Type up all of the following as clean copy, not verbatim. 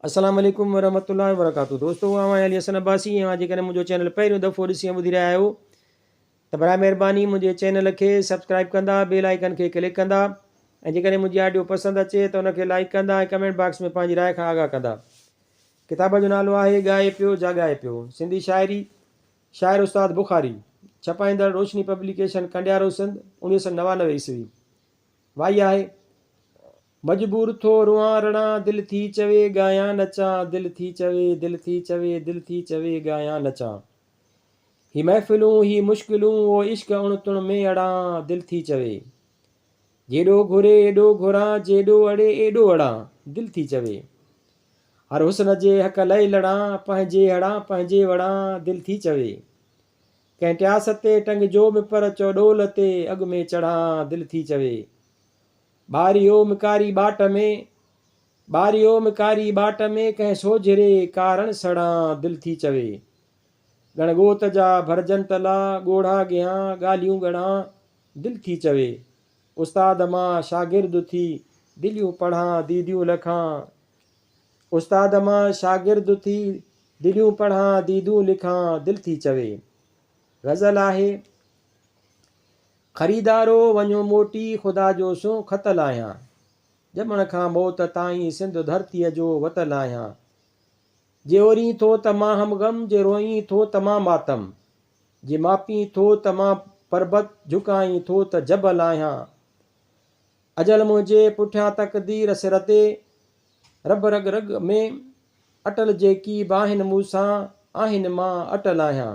अस्सलाम वालेकुम वरहमतुल्लाहि वबरकातुहू। दोस्तों आवां अली हसन अब्बासी ऐं जेकॾहिं मुंहिंजो चैनल पहिरियों दफ़ो ॾिसी ॿुधी रहिया आहियो त बराए महिरबानी मुंहिंजे चैनल खे सब्सक्राइब कंदा, बेल आइकन खे क्लिक कंदा ऐं जेकॾहिं मुंहिंजी ऑडियो पसंदि अचे त उनखे लाइक कंदा ऐं कमेंट बॉक्स में पंहिंजी राय खां आगाह कंदा। किताब जो नालो आहे ॻाए पियो जाॻाए पियो, सिंधी शाइरी, शाइर उस्ताद बुखारी, छपाईंदड़ रोशनी पब्लिकेशन, कंडियारो सिंध, 1999 ईस्वी। वाई आहे मजबूर थो रुआं रणां, दिलि थी चवे ॻायां नचां, दिलि थी चवे, दिलि थी चवे, दिलि थी चवे ॻायां नचां। ही महफ़िलूं ही मुश्किलूं वो इश्क उणितुण में अड़ां, दिलि थी चवे। जेॾो घुरे एॾो घुरां, जेॾो अड़े एॾो अड़ां, दिलि थी चवे। हर हुस्न जे हक़ लई लड़ां, पंहिंजे हड़ां पंहिंजे वड़ां, दिलि थी चवे। कंहिं ट्यास ते टंगजो मिपर चौडोल ते अॻु में चढ़ां, दिलि थी चवे। बारियो मिकारी बाट में, बारियो मिकारी बाट में, कंहिं सोझिरे कारण सड़ां, दिलि थी चवे। गणगोत जा भरजन तला, ॻोढ़ा ॻियां ॻाल्हियूं ॻणां, दिलि थी चवे। उस्ताद मां शागिर्द थी दिलियूं पढ़ां दीदियूं लखां, उस्ताद मां शागिर्द थी दिलियूं पढ़ां दीदियूं लिखां, दिलि थी चवे। ग़ज़ल आहे ख़रीदारो वञो मोटी, ख़ुदा जो सो ख़तल आहियां। ॼमण खां मौत ताईं सिंध धरतीअ जो वतल आहियां। जे ओरीं थो त मां हमगम, जे रोईं थो त मां मातम, जे मापीं थो त मां परबत, झुकाईं थो त जबल आहियां। अजल मुंहिंजे पुठियां तक़दीर सिर ते, रब रग रग में अटल जेकी बाहिनि मूंसां आहिनि, मां अटल आहियां।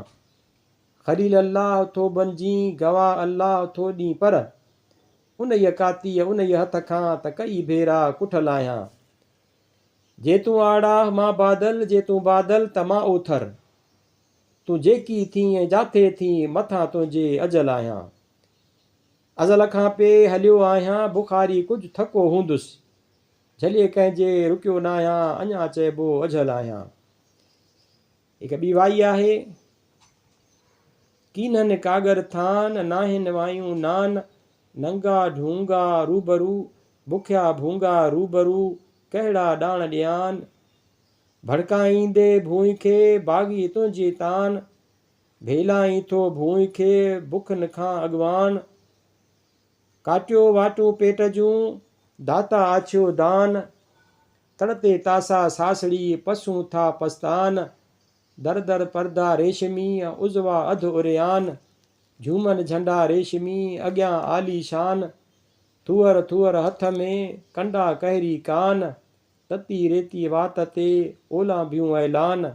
ख़लील अल्लाह थो बणिजी गवाह अल्लाह थो ॾींहुं पर, उन कातीअ उन हथ खां त कई भेरा कुठल आहियां। जे तूं आड़ा मां बादल, जे तूं बादल त मां ओथर, तूं जेकी थी ऐं जाथे थी मथां तुंहिंजे अजल आहियां। अज़ल खां पे हलियो आहियां, बुखारी कुझु थको हूंदुसि, झलिए कंहिंजे रुकियो न आहियां, अञा चइबो अझल आहियां। हिकु ॿी वाई आहे कीननि कागर थान, नाहिनि वायूं नान, नंगा ढूंगा रूबरू, बुखिया भूंगा रूबरू, कहिड़ा ॾाण ॾियान। भड़काईंदे भूई खे बाग़ी तुंहिंजी तान, भेलाईं थो भूई खे बुखनि खां अॻवान। काटियो वाटूं पेट जूं दाता आछियो दान, तड़ते तासा सासड़ी पसूं था पस्तान। दर दर परदा रेशमी, उज़वा अध उरियान, झूमन झंडा रेशमी अॻियां आली शान। थुअर थुअर हथ में कंडा कहरी कान, तती रेती वात ते ओलांबियूं ऐलान।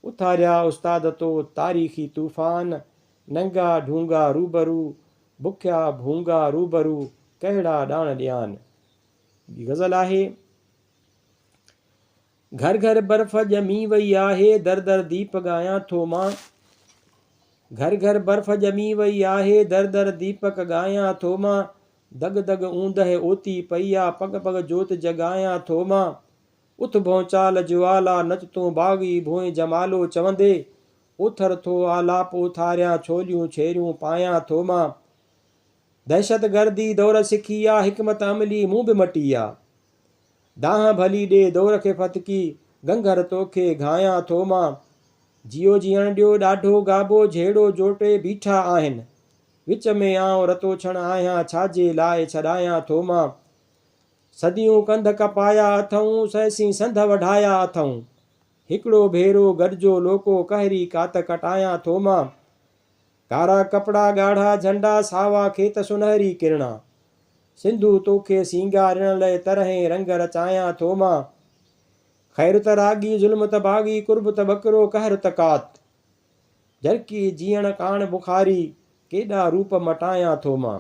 उथारिया उस्ताद तो तारीख़ी तूफ़ान, नंगा ढूंगा रूबरू, बुखिया भूंगा रूबरू, कहिड़ा ॾाण ॾियान। ग़ज़ल आहे घर घर बर्फ़ ॼमी वई आहे, दर दर दीप ॻायां थो मां। घर घर बर्फ़ ॼमी वई आहे, दर दर दीपक ॻायां थो मां। दग दग ऊंदहि ओती पई आहे, पग पग जोत जॻायां थो मां। उथ भौचाल ज्वाला नच तूं बाग़ी भोएं जमालो चवंदे, ओथर थो आलाप उथारियां छोलियूं छेरियूं पायां थो मां। दहशत गर्दी दौर सिखी आहे, हिकमत अमली मूं बि मटी आहे। दाह भली ॾे दौर खे फतकी, गंगर तोखे घायां थो मां। जियो जीअण ॾियो ॾाढो गाबो, जहिड़ो जोटे बीठा आहिनि, विच में आउं रतो छण आहियां, छाजे लाइ छॾायां थो मां। सदियूं कंध कपाया अथऊं, सहसी संध वढाया अथऊं, हिकिड़ो भेरो गॾिजो लोको कहरी कात कटायां थो मां। कारा कपिड़ा ॻाढ़ा झंडा, सावा खेत सुनहरी किरणा, सिंधू तोखे सींगारण लाइ तरह रंग रचायां थो मां। ख़ैर त रागी ज़ुल्म त बाग़ी, कुर्ब त बकरो कहर त कात, झरकी जीअण कान बुखारी, केॾा रूप मटायां थो मां।